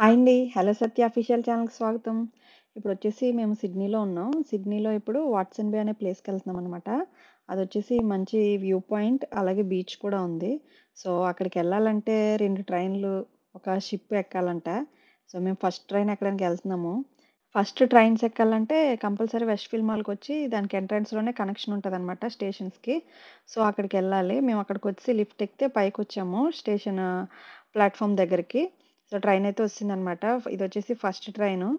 Hi అండి. Hello సత్య official ఛానల్‌కి స్వాగతం. ఇప్పుడొచ్చేసి మేము సిడ్నీలో ఉన్నాం. సిడ్నీలో ఇప్పుడు వాట్సన్ బే అనే ప్లేస్‌కెళ్తున్నామనమాట. అదొచ్చేసి మంచి వ్యూ పాయింట్ అలాగే బీచ్ కూడా ఉంది. సో, అక్కడికెళ్ళాలంటే 2 ట్రైన్‌లు, ఒక షిప్ ఎక్కాలంట. సో, మేము ఫస్ట్ ట్రైన్ ఎక్కడానికి ఎళ్తున్నాము. ఫస్ట్ ట్రైన్స్ ఎక్కాలంటే కంపల్సరీ వెస్ట్‌ఫీల్డ్ మాల్‌కొచ్చి దానికి ఎంట్రన్స్‌లోనే కనెక్షన్ ఉంటదనమాట స్టేషన్స్‌కి. సో, అక్కడికెళ్ళాలి. మేము అక్కడికొచ్చి లిఫ్ట్ ఎక్కితే పైకొచ్చాము స్టేషన్ ప్లాట్‌ఫార్మ్ దగ్గరికి. సో, ట్రైనయితే ఒచ్చిందనమాట. ఇదొచ్చేసి ఫస్ట్ ట్రైను.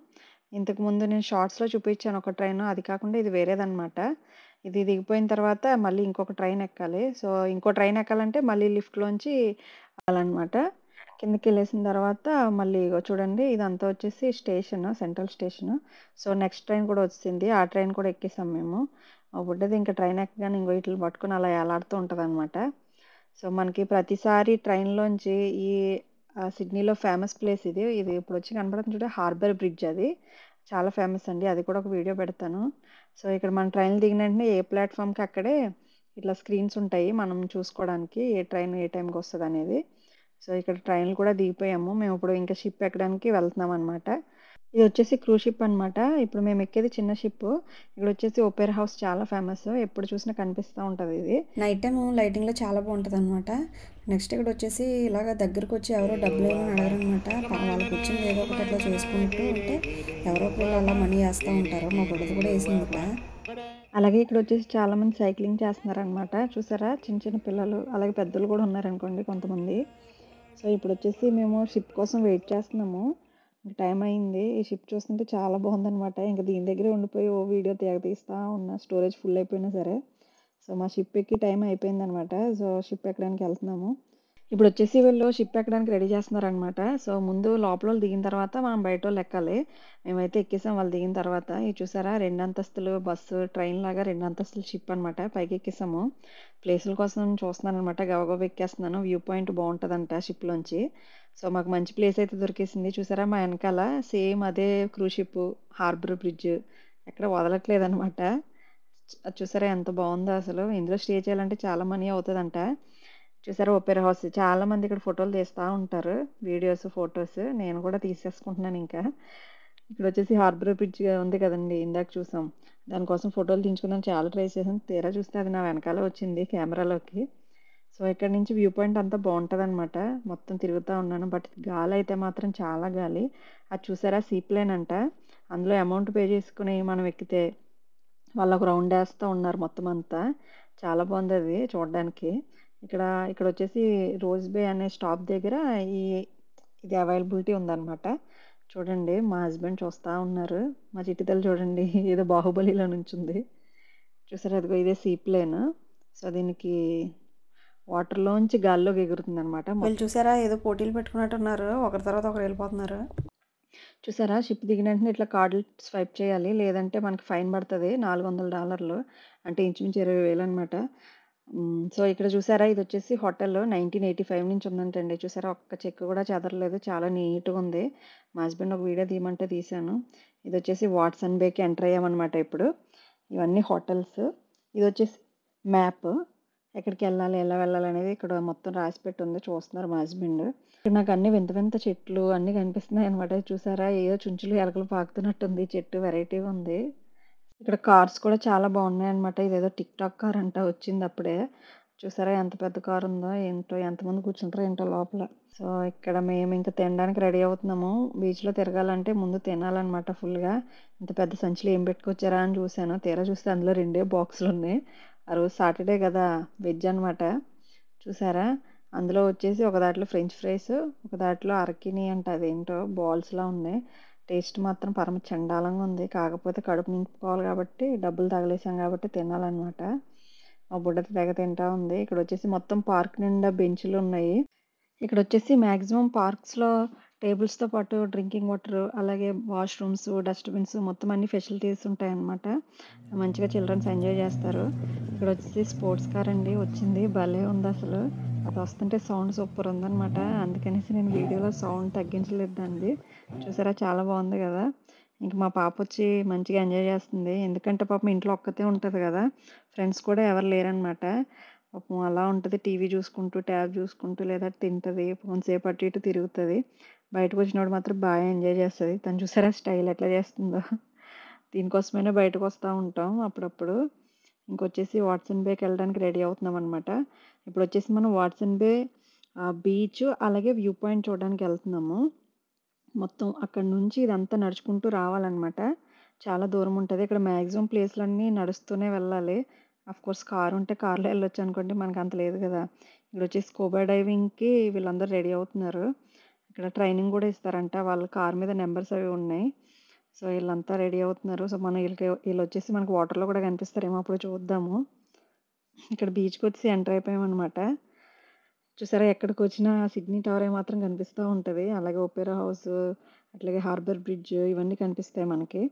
ఇంతకుముందు నేను షార్ట్స్‌లో చూపిచ్చాను ఒక ట్రైను. అది కాకుండా ఇది వేరేదనమాట. ఇది దిగిపోయిన తర్వాత మళ్ళీ ఇంకొక ట్రైన్ ఎక్కాలి. సో, ఇంకో ట్రైన్ ఎక్కాలంటే మళ్ళీ లిఫ్ట్‌లోంచి ఎక్కాలనమాట. కిందకెళ్ళేసిన తర్వాత మళ్ళీ ఇగో చూడండి ఇదంతా వచ్చేసి station, central station. So, next train కూడా ఒచ్చేసింది. ఆ ట్రైన్ కూడా ఎక్కేసాం మేము. ఆ బుడ్డది ఇంక ట్రైన్ ఎక్కగానే ఇంగో ఈటిలిని పట్టుకొని అలా ఏలాడుతూ ఉంటదనమాట. సో, మనకి ప్రతిసారి ట్రైన్‌లోంచి ఈ సిడ్నీలో ఫేమస్ ప్లేస్ ఇది. ఇది ఇప్పుడొచ్చి కనపడుతుంది చూడు హార్బర్ బ్రిడ్జ్ అది. చాలా ఫేమస్ అండి. అది కూడా ఒక వీడియో పెడతాను. సో, ఇక్కడ మన ట్రైన్‌లు దిగిన వెంటనే ఏ ప్లాట్‌ఫార్మ్‌కి అక్కడే ఇట్లా స్క్రీన్స్ ఉంటాయి. మనం చూసుకోవడానికి ఏ ట్రైన్ ఏ టైంకొస్తదనేది. సో, ఇక్కడ ట్రైన్‌లు కూడా దిగిపోయాము. మేమిప్పుడు ఇంకా షిప్ ఎక్కడానికి వెళ్తున్నామనమాట. ఇదొచ్చేసి క్రూజ్ షిప్ అనమాట. ఇప్పుడు మేమెక్కేది చిన్న షిప్పు. ఇక్కడొచ్చేసి ఒపేరా హౌస్ చాలా ఫేమస్. ఎప్పుడు చూసినా కనిపిస్తా ఉంటదిది. నైట్ టైము లైటింగ్‌లో చాలా బావుంటదనమాట. నెక్స్ట్ ఇక్కడొచ్చేసి ఇలాగ దగ్గరకొచ్చి ఎవరో డబ్బులేమని అడగరనమాట. వాళ్ళకొచ్చింది ఏదో ఒకటి అట్లా చేసుకుంటూ ఉంటే ఎవరో ఒకళ్ళు అలా మనీ ఏస్తా ఉంటారు. మా బుడ్డది కూడా ఏసిందిక్కడ. అలాగే ఇక్కడొచ్చేసి చాలామంది సైక్లింగ్ చేస్తున్నారనమాట. చూసారా? చిన్న చిన్న పిల్లలు, అలాగే పెద్దోళ్ళు కూడా ఉన్నారనుకోండి కొంతమంది. సో, ఇప్పుడొచ్చేసి మేము షిప్ కోసం వెయిట్ చేస్తున్నాము. టైం అయింది. ఈ షిప్ చూస్తుంటే చాలా బావుందనమాట. ఇంక దీని దగ్గరే ఉండిపోయి ఓ వీడియో తీస్తా ఉన్నా. స్టోరేజ్ ఫుల్ అయిపోయినా సరే. సో, మా షిప్ ఎక్కి టైం అయిపోయిందనమాట. సో, షిప్ ఎక్కడానికి ఎళ్తున్నాము. ఇప్పుడొచ్చేసి వీళ్ళు షిప్ ఎక్కడానికి రెడీ చేస్తున్నారనమాట. సో, ముందు లోపలోళ్ళు దిగిన తర్వాత మనం బయటోళ్ళు ఎక్కాలి. మేమైతే ఎక్కేసాం వాళ్ళు దిగిన తర్వాత. ఇది చూసారా 2 అంతస్తులు బస్సు, ట్రైన్‌లాగా 2 అంతస్తుల షిప్ అనమాట. పైకెక్కేసాము. ప్లేసుల కోసం చూస్తున్నాననమాట. గబగబా ఎక్కేస్తున్నాను. వ్యూ పాయింట్ బావుంటదంట షిప్‌లోంచి. సో, మాకు మంచి ప్లేస్ అయితే దొరికేసింది. చూసారా మా ఎనకాల సేమ్ అదే క్రూజ్ షిప్పు, హార్బర్ బ్రిడ్జ్ ఎక్కడ వదలట్లేదనమాట. అది చూసారా ఎంత బావుందో అసలు. ఇందులో స్టే చేయాలంటే చాలా మనీ అవుతదంట. చూసారా ఒపెరా హౌస్. చాలా మంది ఇక్కడ ఫోటోలు తీస్తా ఉంటారు. Videos, photos. నేను కూడా తీసేసుకుంటున్నానింకా. ఇక్కడొచ్చేసి హార్బర్ బ్రిడ్జ్ ఉంది కదండీ! ఇందాక చూసాం. దానికోసం ఫోటోలు తీయించుకుందాం చాలా ట్రై చేశాను. తీరా చూస్తే అది నా వెనకాలే వచ్చింది కెమెరాలోకి. సో, ఇక్కడి నుంచి వ్యూ పాయింట్ అంతా బావుంటదనమాట. మొత్తం తిరుగుతా ఉన్నాను. బట్ గాలయితే మాత్రం చాలా గాలి. అది చూసారా సీ ప్లేన్ అంట. అందులో అమౌంట్ పే చేసుకొని మనం ఎక్కితే వాళ్ళొక రౌండేస్తా ఉన్నారు మొత్తమంతా. చాలా బావుందది చూడడానికి. ఇక్కడ ఇక్కడొచ్చేసి రోజ్ బే అనే స్టాప్ దగ్గర ఈ ఇది అవైలబిలిటీ ఉందనమాట. చూడండి మా హస్బెండ్ చూస్తా ఉన్నారు. మా చిట్టి తల్లి చూడండి ఏదో 'బాహుబలిలో' నుంచుంది. చూసారా అదిగో ఇదే సీ ప్లేన్. సో, దీనికి వాటర్‌లోంచి గాల్లోకి ఎగురుతుందనమాట. వీళ్ళు చూసారా ఏదో పోటీలు పెట్టుకున్నట్టున్నారు. ఒకరి తర్వాత ఒకరు ఎళ్ళిపోతున్నారు. చూసారా షిప్ దిగిన వెంటనే ఇట్లా కార్డులు స్వైప్ చేయాలి. లేదంటే మనకి ఫైన్ పడతది. $400 అంటే ఇంచుమించు 20,000 అనమాట. సో, ఇక్కడ చూసారా ఇదొచ్చేసి హోటల్ 1985 నుంచి ఉందంటండి. చూసారా ఒక్క చెక్కు కూడా చెదరలేదు. చాలా నీట్‌గుంది. మా హస్బెండ్ ఒక వీడియో తీయమంటే తీశాను. ఇదొచ్చేసి వాట్సన్ బేకి ఎంటర్ అయ్యామనమాట ఇప్పుడు. ఇవన్నీ హోటల్స్. ఇదొచ్చేసి మ్యాప్. ఎక్కడికెళ్ళాలి, ఎలా వెళ్ళాలనేది ఇక్కడ మొత్తం రాసిపెట్టుంది. చూస్తున్నారు మా హస్బెండ్. ఇక్కడ నాకు అన్ని వింత వింత చెట్లు అన్నీ కనిపిస్తున్నాయన్నమాట. చూసారా ఏదో చుంచులు, ఎలకలు పాకుతున్నట్టుంది. చెట్టు వెరైటీగా ఉంది. ఇక్కడ కార్స్ కూడా చాలా బాగున్నాయన్నమాట. ఇదేదో టిక్ టాక్ కార్ అంట వచ్చిందప్పుడే. చూసారా ఎంత పెద్ద కార్ ఉందో ఏంటో ఎంతమంది కూర్చుంటారో ఏంటో లోపల. సో, ఇక్కడ మేమింక తినడానికి రెడీ అవుతున్నాము. బీచ్‌లో తిరగాలంటే ముందు తినాలన్నమాట ఫుల్‌గా. ఇంత పెద్ద సంచిలో ఏం పెట్టుకొచ్చారా అని చూసాను. తీరా చూస్తే అందులో 2 బాక్సులున్నాయి. ఆ రోజు సాటర్‌డే కదా! వెజ్ అనమాట. చూసారా? అందులో వచ్చేసి ఒక దాంట్లో ఫ్రెంచ్ ఫ్రైస్, ఒక దాంట్లో అరకిని అంట అదేంటో బాల్స్‌లా ఉన్నాయి. టేస్ట్ మాత్రం పరమ చండాలంగా ఉంది. కాకపోతే కడుపు నింపుకోవాలి కాబట్టి, డబ్బులు తగిలేసాం కాబట్టి తినాలనమాట. మా బుడ్డది తెగ తింటా ఉంది. ఇక్కడొచ్చేసి మొత్తం పార్క్ నిండా బెంచులున్నాయి. ఇక్కడొచ్చేసి మాక్సిమం పార్క్స్‌లో టేబుల్స్‌తో పాటు డ్రింకింగ్ వాటర్, అలాగే వాష్‌రూమ్స్, డస్ట్‌బిన్స్ మొత్తం అన్ని ఫెసిలిటీస్ ఉంటాయన్నమాట. మంచిగా చిల్డ్రన్స్ ఎంజాయ్ చేస్తారు. ఇక్కడొచ్చేసి స్పోర్ట్స్ కార్ అండి వచ్చింది. భలే ఉందసలు. అదొస్తుంటే సౌండ్ సూపర్ ఉందన్నమాట. అందుకనేసి నేను వీడియోలో సౌండ్ తగ్గించలేదు దానిది. చూసారా చాలా బావుంది గదా! ఇంక మా పాపొచ్చి మంచిగా ఎంజాయ్ చేస్తుంది. ఎందుకంటే పాపం ఇంట్లో ఒక్కతే ఉంటది గదా! ఫ్రెండ్స్ కూడా ఎవరు లేరనమాట. పాపం అలా ఉంటది. టీవీ చూసుకుంటూ, ట్యాబ్ చూసుకుంటూ లేదా తింటది. కొంతసేపు అటు ఇటు తిరుగుతది. బయటకొచ్చినప్పుడు మాత్రం బాగా ఎంజాయ్ చేస్తది. తను చూసారా స్టైల్ ఎట్లా చేస్తుందో. దీనికోసమైనా బయటకొస్తా ఉంటాం అప్పుడప్పుడు. ఇంకొచ్చేసి వాట్సన్ బేకెళ్ళడానికి రెడీ అవుతున్నామనమాట. ఇప్పుడొచ్చేసి మనం వాట్సన్ బే బీచ్ అలాగే వ్యూ పాయింట్ చూడడానికెళ్తున్నాము. మొత్తం అక్కడి నుంచి ఇదంతా నడుచుకుంటూ రావాలనమాట. చాలా దూరం ఉంటది. ఇక్కడ మాక్సిమం ప్లేస్‌లన్నీ నడుస్తూనే వెళ్ళాలి. ఆఫ్‌కోర్స్ కారుంటే కార్‌లో ఎళ్ళొచ్చనుకోండి. మనకంత లేదు గదా! ఇక్కడొచ్చేసి స్కూబా డైవింగ్‌కి వీళ్ళందరూ రెడీ అవుతున్నారు. ఇక్కడ ట్రైనింగ్ గూడా ఇస్తారంట. వాళ్ళ కారు మీద నంబర్స్ అవి ఉన్నాయి. సో, ఈళ్ళంతా రెడీ అవుతున్నారు. సో, మనం ఈళ్ళొచ్చేసి మనకు వాటర్‌లో గూడా కనిపిస్తారేమో అప్పుడు చూద్దాము. ఇక్కడ బీచ్‌కొచ్చేసి ఎంటర్ అయిపోయామనమాట. చూసారా ఎక్కడికొచ్చినా సిడ్నీ టవర్ మాత్రం కనిపిస్తా ఉంటది. అలాగే ఒపెరా హౌస్, అట్లాగే హార్బర్ బ్రిడ్జ్ ఇవన్నీ కనిపిస్తాయి మనకి.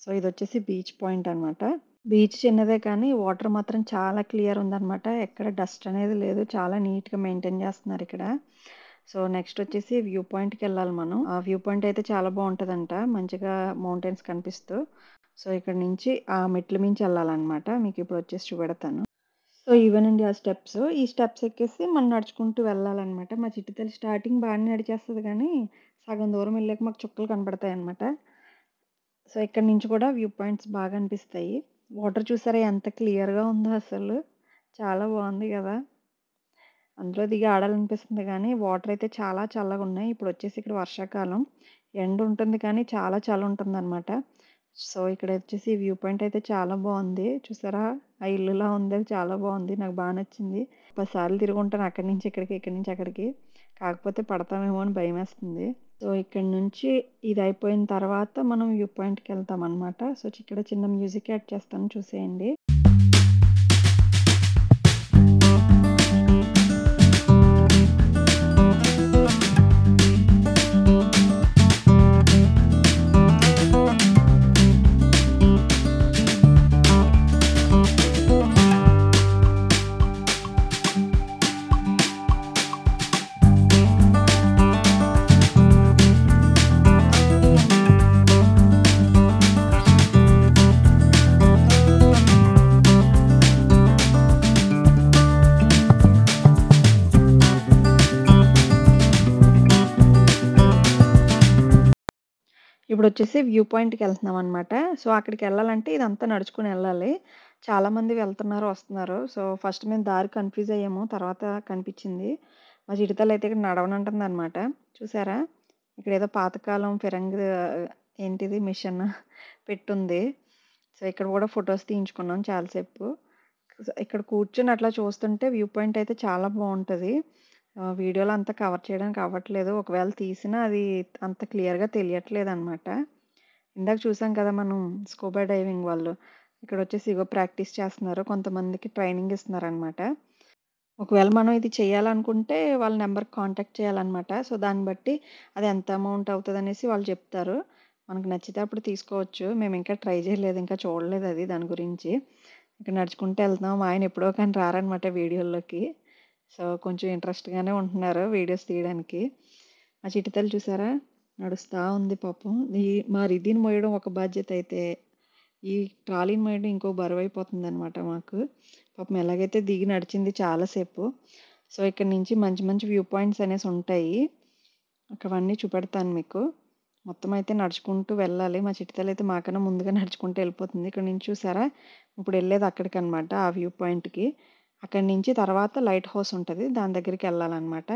సో, ఇదొచ్చేసి బీచ్ పాయింట్ అనమాట. బీచ్ చిన్నదే కానీ వాటర్ మాత్రం చాలా క్లియర్ ఉందనమాట. ఎక్కడ డస్ట్ అనేది లేదు. చాలా నీట్‌గా మెయింటైన్ చేస్తున్నారిక్కడ. సో, నెక్స్ట్ వచ్చేసి వ్యూ పాయింట్‌కెళ్ళాలి మనం. ఆ వ్యూ పాయింట్ అయితే చాలా బావుంటదంట. మంచిగా మౌంటైన్స్ కనిపిస్తూ. సో, ఇక్కడ నుంచి ఆ మెట్ల మించి ఎళ్ళాలనమాట. మీకిప్పుడు వచ్చేసి చూపెడతాను. సో, ఇవేనండి ఆ స్టెప్స్. ఈ స్టెప్స్ ఎక్కేసి మనం నడుచుకుంటూ వెళ్ళాలనమాట. మా చిట్టి తల్లి స్టార్టింగ్ బానే నడిచేస్తది గానీ, సగం దూరం ఎళ్ళాక మాకు చుక్కలు కనపడతాయనమాట. సో, ఇక్కడి నుంచి కూడా వ్యూ పాయింట్స్ బాగా అనిపిస్తాయి. వాటర్ చూసారా ఎంత క్లియర్‌గా ఉందో అసలు. చాలా బావుంది గదా! అందులో దిగి ఆడాలనిపిస్తుంది గానీ, వాటర్ అయితే చాలా చల్లగున్నాయి. ఇప్పుడొచ్చేసి ఇక్కడ వర్షాకాలం. ఎండ ఉంటుంది కానీ చాలా చలి ఉంటుందనమాట. సో, ఇక్కడొచ్చేసి వ్యూ పాయింట్ అయితే చాలా బావుంది. చూసారా? ఆ ఇల్లులా ఉంది. అది చాలా బావుంది. నాకు బా నచ్చింది. 10 సార్లు తిరుగుంటాను అక్కడి నుంచి ఇక్కడికి, ఇక్కడి నుంచి అక్కడికి. కాకపోతే పడతామేమో అని భయమేస్తుంది. సో, ఇక్కడి నుంచి ఇదయిపోయిన తర్వాత మనం వ్యూ పాయింట్‌కెళ్తామనమాట. సో, ఇక్కడ చిన్న మ్యూజిక్ యాడ్ చేస్తాను చూసేయండి. ఇప్పుడొచ్చేసి వ్యూ పాయింట్‌కెళ్తున్నామనమాట. సో, అక్కడికెళ్ళాలంటే ఇదంతా నడుచుకొని ఎళ్ళాలి. చాలామంది వెళ్తున్నారు, వస్తున్నారు. సో, ఫస్ట్ మేము దారి కన్‌ఫ్యూజ్ అయ్యాము. తర్వాత కనిపిచ్చింది. మా చిరుతలైతే ఇక్కడ నడవనంటుందనమాట. చూసారా? ఇక్కడేదో పాతకాలం ఫిరంగి ఏంటిది మిషన్ పెట్టుంది. సో, ఇక్కడ కూడా ఫోటోస్ తీయించుకున్నాం చాలా సేపు. ఇక్కడ కూర్చొని అట్లా చూస్తుంటే వ్యూ పాయింట్ అయితే చాలా బావుంటది. వీడియోలో అంతా కవర్ చేయడానికి అవ్వట్లేదు. ఒకవేళ తీసినా అది అంత క్లియర్‌గా తెలియట్లేదనమాట. ఇందాక చూసాం కదా మనం స్కూబా డైవింగ్ వాళ్ళు. ఇక్కడొచ్చేసి ఇగో ప్రాక్టీస్ చేస్తున్నారు. కొంతమందికి ట్రైనింగ్ ఇస్తున్నారనమాట. ఒకవేళ మనం ఇది చేయాలనుకుంటే వాళ్ళ నంబర్‌కి కాంటాక్ట్ చేయాలనమాట. సో, దాన్ని బట్టి అది ఎంత అమౌంట్ అవుతదనేసి వాళ్ళు చెప్తారు. మనకు నచ్చితే అప్పుడు తీసుకోవచ్చు. మేమింకా ట్రై చేయలేదు. ఇంకా చూడలేదది దాని గురించి. ఇక్కడ నడుచుకుంటూ ఎళ్తున్నాం. మా ఆయన ఎప్పుడో కానీ రారనమాట వీడియోల్లోకి. సో, కొంచెం ఇంట్రెస్ట్‌గానే ఉంటున్నారు వీడియోస్ తీయడానికి. మా చిట్టి తల్లి చూసారా? నడుస్తా ఉంది పాపం. మా రిధిని మోయడం ఒక బాధ్యతయితే, ఈ ట్రాలీని మోయడం ఇంకో బరువైపోతుందనమాట మాకు. పాపం ఎలాగైతే దిగి నడిచింది చాలా సేపు. సో, ఇక్కడి నుంచి మంచి మంచి వ్యూ పాయింట్స్ అనేసుంటాయి. అవన్నీ చూపెడతాను మీకు. మొత్తం అయితే నడుచుకుంటూ వెళ్ళాలి. మా చిట్టి తల్లయితే మాకన్నా ముందుగా నడుచుకుంటూ ఎళ్ళిపోతుంది. ఇక్కడ నుంచి చూసారా? ఇప్పుడెళ్ళేది అక్కడికనమాట. ఆ వ్యూ పాయింట్‌కి. అక్కడి నుంచి తర్వాత లైట్ హౌస్ ఉంటది. దాని దగ్గరికెళ్ళాలనమాట.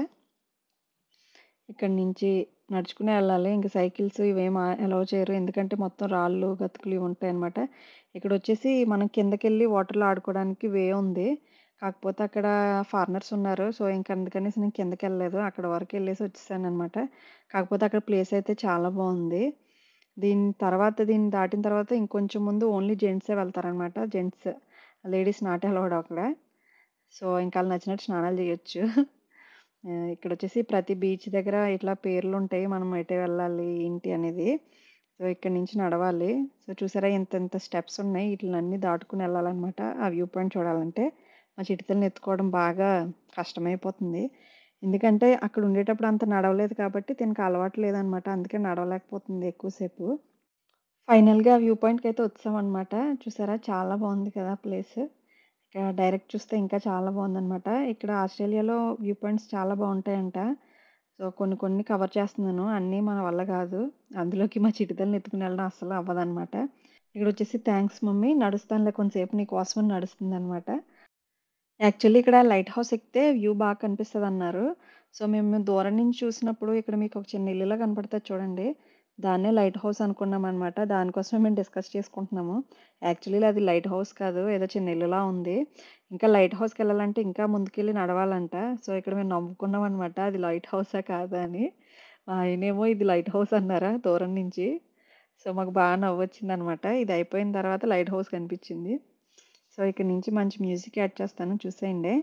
ఇక్కడి నుంచి నడుచుకునే ఎళ్ళాలి. ఇంక సైకిల్స్ ఇవేం అలౌ చేయరు. ఎందుకంటే మొత్తం రాళ్ళు, గతుకులు ఇవి ఉంటాయనమాట. ఇక్కడొచ్చేసి మనం కిందకెళ్ళి వాటర్‌లో ఆడుకోవడానికి వే ఉంది. కాకపోతే అక్కడ ఫారినర్స్ ఉన్నారు. సో, ఇంక అందుకనేసి నేను కిందకెళ్ళలేదు. అక్కడ వరకెళ్ళేసి వచ్చేసాననమాట. కాకపోతే అక్కడ ప్లేస్ అయితే చాలా బావుంది. దీన్ని దాటిన తర్వాత ఇంకొంచెం ముందు ఓన్లీ జెంట్సే వెళ్తారనమాట. లేడీస్ నాట్ అలౌడ్ అక్కడ. సో, ఇంక ఆళ్ళకి నచ్చినట్టు స్నానాలు చేయొచ్చు. ఇక్కడొచ్చేసి ప్రతి బీచ్ దగ్గర ఇట్లా పేర్లుంటాయి. మనం ఎటు వెళ్ళాలి, ఏంటి అనేది. సో, ఇక్కడి నుంచి నడవాలి. సో, చూసారా ఇంతింత స్టెప్స్ ఉన్నాయి. ఈటిలన్నీ దాటుకొని ఎళ్ళాలనమాట. ఆ వ్యూ పాయింట్ చూడాలంటే. మా చిట్టి ఎత్తుకోవడం బాగా కష్టమైపోతుంది. ఎందుకంటే అక్కడ ఉండేటప్పుడు అంత నడవలేదు కాబట్టి తినకు అలవాటు లేదనమాట. అందుకే నడవలేకపోతుంది ఎక్కువ సేపు. ఫైనల్‌గా వ్యూ పాయింట్‌కైతే వచ్చామనమాట. చూసారా చాలా బావుంది కదా ప్లేస్. డైరెక్ట్ చూస్తే ఇంకా చాలా బావుందనమాట. ఇక్కడ ఆస్ట్రేలియాలో వ్యూ పాయింట్స్ చాలా బావుంటాయంట. సో, కొన్ని కొన్ని కవర్ చేస్తున్నాను. అన్నీ మన వల్ల కాదు. అందులోకి మా చిటితల్లిని ఎత్తుకొని వెళ్ళడం అస్సలు అవ్వదనమాట. ఇక్కడొచ్చేసి థాంక్స్ మమ్మీ నడుస్తానులే కొంసేపు నీకోసమని నడుస్తుందనమాట. యాక్చువల్లీ ఇక్కడ లైట్ హౌస్ ఎక్కితే వ్యూ బాగా కనిపిస్తదన్నారు. సో, మేము దూరం నుంచి చూసినప్పుడు ఇక్కడ మీకొక చిన్న ఇల్లులా కనపడతది చూడండి. దాన్నే లైట్ హౌస్ అనుకున్నామనమాట. దానికోసమే మేము డిస్కస్ చేసుకుంటున్నాము. యాక్చువల్లీ అది లైట్ హౌస్ కాదు. ఏదో చిన్న ఇల్లులా ఉంది. ఇంకా లైట్ హౌస్‌కెళ్ళాలంటే ఇంకా ముందుకెళ్ళి నడవాలంట. సో, ఇక్కడ మేము నవ్వుకున్నామనమాట. అది లైట్ హౌసా కాదా అని. మా ఆయనేమో ఇది లైట్ హౌస్ అన్నారా దూరం నుంచి. సో, మాకు బాగా నవ్వొచ్చిందనమాట. ఇది అయిపోయిన తర్వాత లైట్ హౌస్ కనిపించింది. సో, ఇక్కడి నుంచి మంచి మ్యూజిక్ యాడ్ చేస్తాను చూసేయండి.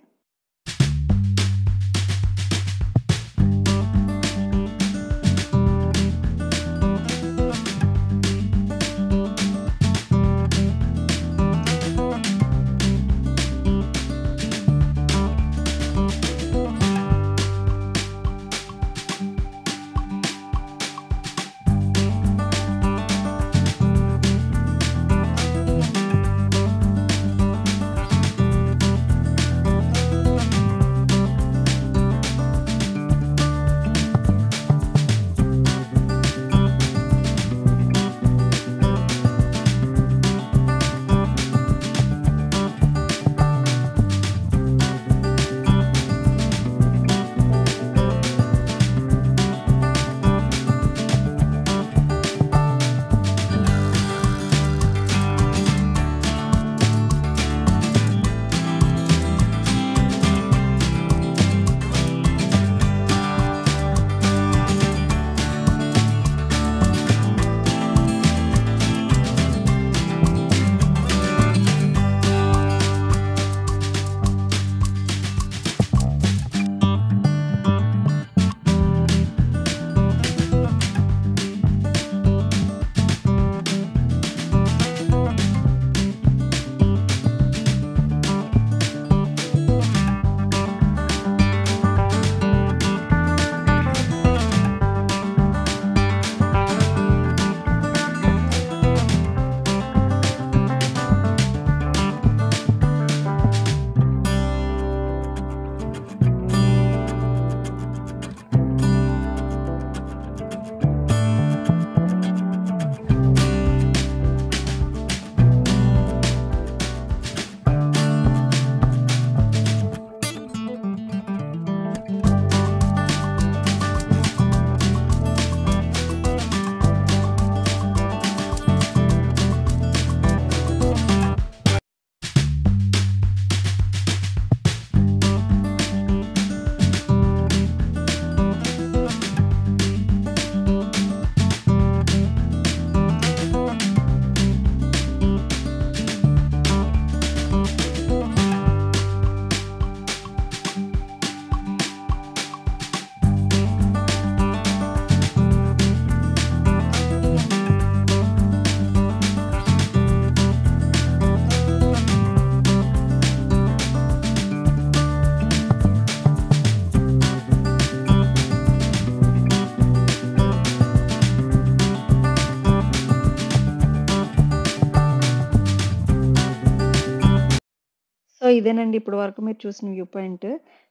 సో, ఇదేనండి ఇప్పటి వరకు మీరు చూసిన వ్యూ పాయింట్.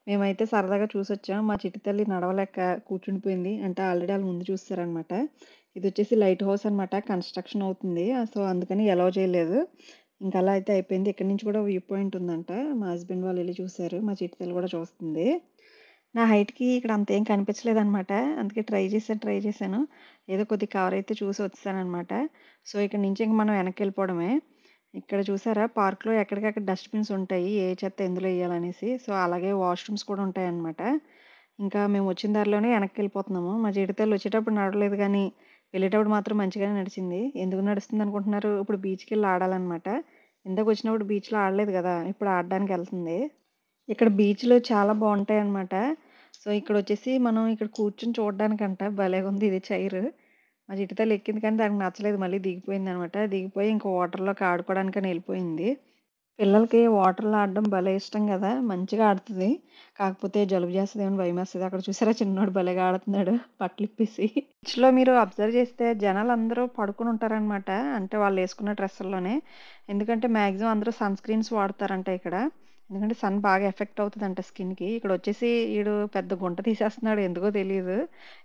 మేమైతే సరదాగా చూసొచ్చాం. మా చిట్టి తల్లి నడవలేక కూర్చుండిపోయింది. అంటే ఆల్రెడీ ఆళ్ళు ముందు చూసేసారనమాట. ఇదొచ్చేసి లైట్ హౌస్ అనమాట. కన్‌స్ట్రక్షన్ అవుతుంది. సో, అందుకని అలౌ చేయలేదు. ఇంక అలా అయితే అయిపోయింది. ఇక్కడి నుంచి కూడా వ్యూ పాయింట్ ఉందంట. మా హస్బెండ్ వాళ్ళు ఎళ్లి చూసారు. మా చిట్టి తల్లి కూడా చూస్తుంది. నా హైట్‌కి ఇక్కడ అంతేం కనిపించలేదనమాట. అందుకే ట్రై చేశాను. ఏదో కొద్దిగా కవర్ అయితే చూసి వచ్చేసాననమాట. సో, ఇక్కడి నుంచి ఇంక మనం వెనక్కెళ్ళిపోవడమే. ఇక్కడ చూసారా పార్క్‌లో ఎక్కడికక్కడ డస్ట్‌బిన్స్ ఉంటాయి. ఏ చెత్త ఎందులో ఎయ్యాలనేసి. సో, అలాగే వాష్‌రూమ్స్ కూడా ఉంటాయన్నమాట. ఇంకా మేము వచ్చిన దారిలోనే వెనక్కెళ్ళిపోతున్నాము. మా జీడితల్లి వచ్చేటప్పుడు నడవలేదు గానీ, వెళ్ళేటప్పుడు మాత్రం మంచిగానే నడిచింది. ఎందుకు నడుస్తుందనుకుంటున్నారు? ఇప్పుడు బీచ్‌కెళ్ళి ఆడాలనమాట. ఇందాకొచ్చినప్పుడు బీచ్‌లో ఆడలేదు గదా! ఇప్పుడు ఆడడానికెళ్తుంది. ఇక్కడ బీచ్‌లు చాలా బావుంటాయన్నమాట. సో, ఇక్కడొచ్చేసి మనం ఇక్కడ కూర్చొని చూడడానికంట భలేగుంది ఇది చైరు. మా చిట్టి తల్లి ఎక్కింది కానీ దానికి నచ్చలేదు. మళ్ళీ దిగిపోయిందనమాట. దిగిపోయి ఇంక వాటర్‌లోకి ఆడుకోవడానికని ఎళ్ళిపోయింది. పిల్లలకి వాటర్‌లో ఆడడం భలే ఇష్టం గదా! మంచిగా ఆడుతది. కాకపోతే జలుబు చేస్తదేమో భయమేస్తది. అక్కడ చూసారా చిన్నోడు భలేగా ఆడుతున్నాడు బట్టలిప్పేసి. బీచ్‌లో మీరు అబ్జర్వ్ చేస్తే జనాలందరూ పడుకొని ఉంటారనమాట. అంటే వాళ్ళేసుకున్న డ్రెస్సుల్లోనే. ఎందుకంటే మాక్సిమం అందరూ సన్ స్క్రీన్స్ వాడతారంట ఇక్కడ. ఎందుకంటే సన్ బాగా ఎఫెక్ట్ అవుతదంట స్కిన్‌కి. ఇక్కడొచ్చేసి ఈడు పెద్ద గుంట తీసేస్తున్నాడు ఎందుకో తెలీదు.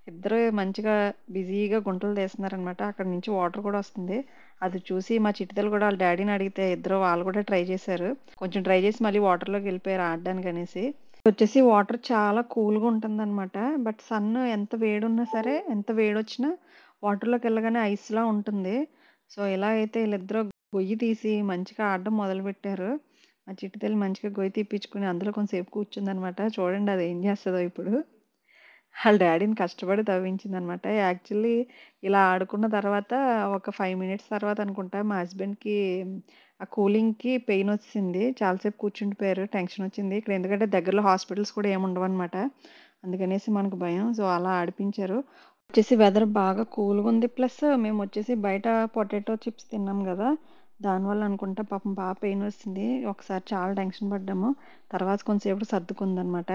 ఇద్దరు మంచిగా బిజీగా గుంటలు తీస్తున్నారనమాట. అక్కడి నుంచి వాటర్ కూడా వస్తుంది. అది చూసి మా చిట్టితల్లి కూడా ఆళ్ళ డ్యాడీని అడిగితే వాళ్ళు కూడా ట్రై చేశారు. కొంచెం ట్రై చేసి మళ్ళీ వాటర్‌లోకెళ్ళిపోయారు ఆడడానికనేసి. వచ్చేసి వాటర్ చాలా కూల్‌గా ఉంటుందనమాట. బట్ సన్ ఎంత వేడున్నా సరే, ఎంత వేడొచ్చినా వాటర్‌లోకెళ్ళగానే ఐస్‌లా ఉంటుంది. సో, ఎలా అయితే ఈళ్ళిద్దరూ గొయ్యి తీసి మంచిగా ఆడడం మొదలుపెట్టారు. మా చిట్టి తల్లి మంచిగా గొయ్యి తీపిచ్చుకొని అందులో కొంసేపు కూర్చుందనమాట. చూడండి అదేం జేస్తదో ఇప్పుడు. ఆళ్ళ డ్యాడీని కష్టపడి తవ్వించిందనమాట. యాక్చువల్లీ ఇలా ఆడుకున్న తర్వాత ఒక 5 మినిట్స్ తర్వాత అనుకుంటా మా హస్బెండ్‌కి ఆ కూలింగ్‌కి పెయినొచ్చేసింది. చాలా సేపు కూర్చుండిపోయారు. టెన్షనొచ్చింది. ఇక్కడ ఎందుకంటే దగ్గరలో హాస్పిటల్స్ కూడా ఏముండవనమాట. అందుకనేసి మనకు భయం. సో, అలా ఆడిపించారు. వచ్చేసి వెదర్ బాగా కూల్‌గుంది. ప్లస్ మేమొచ్చేసి బయట పొటాటో చిప్స్ తిన్నాం గదా! దానివల్ల అనుకుంటా పాపం పెయినొచ్చింది. ఒకసారి చాలా టెన్షన్ పడ్డాము. తర్వాత కొంతసేపటికి సర్దుకుందనమాట.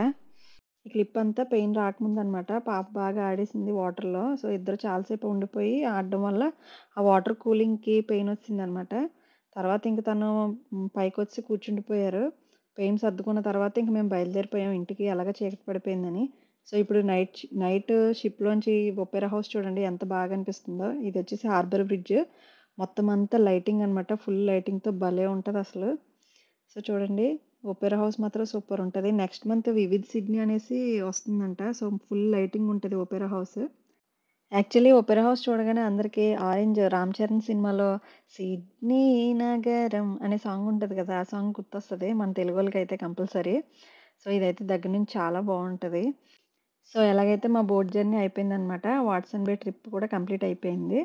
ఈ క్లిప్ అంతా పెయిన్ రాకముందనమాట. పాప బాగా ఆడేసింది వాటర్‌లో. సో, ఇద్దరు చాలా సేపు ఉండిపోయి ఆడడం వల్ల ఆ వాటర్ కూలింగ్‌కి పెయినొచ్చిందనమాట. తర్వాత ఇంక తను పైకొచ్చి కూర్చుండిపోయారు. పెయిన్ సర్దుకున్న తర్వాత ఇంక మేము బయలుదేరిపోయాం ఇంటికి. ఎలాగో చీకటి పడిపోయిందని. సో, ఇప్పుడు నైట్ షిప్‌లోంచి ఒపెరా హౌస్ చూడండి ఎంత బాగా అనిపిస్తుందో. ఇదొచ్చేసి హార్బర్ బ్రిడ్జ్. మొత్తం అంతా లైటింగ్ అనమాట. ఫుల్ లైటింగ్‌తో భలే ఉంటదసలు. సో, చూడండి ఒపెరా హౌస్ మాత్రం సూపరుంటది. నెక్స్ట్ మంత్ వివిధ్ సిడ్నీ అనేసి వస్తుందంట. సో, ఫుల్ లైటింగ్ ఉంటది opera house. Actually opera house చూడగానే అందరికి 'ఆరెంజ్' 'రామ్ చరణ్' సినిమాలో 'సిడ్నీ నగరం' అనే సాంగ్ ఉంటది కదా! ఆ సాంగ్ గుర్తొస్తది. మన తెలుగోళ్ళకైతే కంపల్సరీ. సో, ఇదైతే దగ్గర నుంచి చాలా బావుంటది. సో, ఎలాగైతే మా బోట్ జర్నీ అయిపోయిందనమాట. వాట్సన్ బే ట్రిప్ కూడా కంప్లీట్ అయిపోయింది.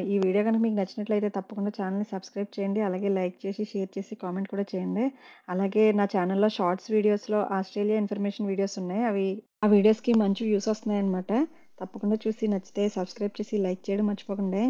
ఈ వీడియో గనుక మీకు నచ్చినట్లయితే తప్పకుండా ఛానెల్‌ని సబ్స్క్రైబ్ చేయండి. అలాగే లైక్ చేసి, షేర్ చేసి, కామెంట్ కూడా చేయండి. అలాగే నా ఛానెల్‌లో షార్ట్స్ వీడియోస్‌లో ఆస్ట్రేలియా ఇన్ఫర్మేషన్ వీడియోస్ ఉన్నాయి. ఆ వీడియోస్‌కి మంచి వ్యూస్ వస్తున్నాయన్నమాట. తప్పకుండా చూసి నచ్చితే సబ్స్క్రైబ్ చేసి, లైక్ చేయడం మర్చిపోకండి.